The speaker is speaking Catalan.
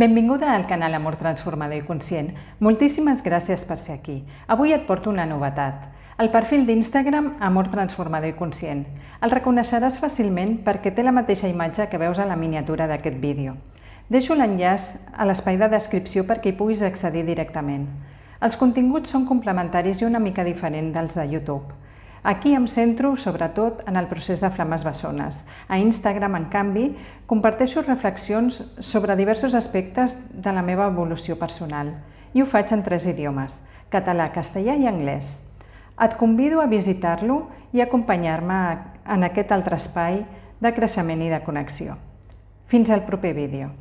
Benvinguda al canal Amor Transformador i Conscient. Moltíssimes gràcies per ser aquí. Avui et porto una novetat. El perfil d'Instagram Amor Transformador i Conscient. El reconeixeràs fàcilment perquè té la mateixa imatge que veus a la miniatura d'aquest vídeo. Deixo l'enllaç a l'espai de descripció perquè hi puguis accedir directament. Els continguts són complementaris i una mica diferents dels de YouTube. Aquí em centro, sobretot, en el procés de Flames Bessones. A Instagram, en canvi, comparteixo reflexions sobre diversos aspectes de la meva evolució personal. I ho faig en 3 idiomes, català, castellà i anglès. Et convido a visitar-lo i acompanyar-me en aquest altre espai de creixement i de connexió. Fins al proper vídeo.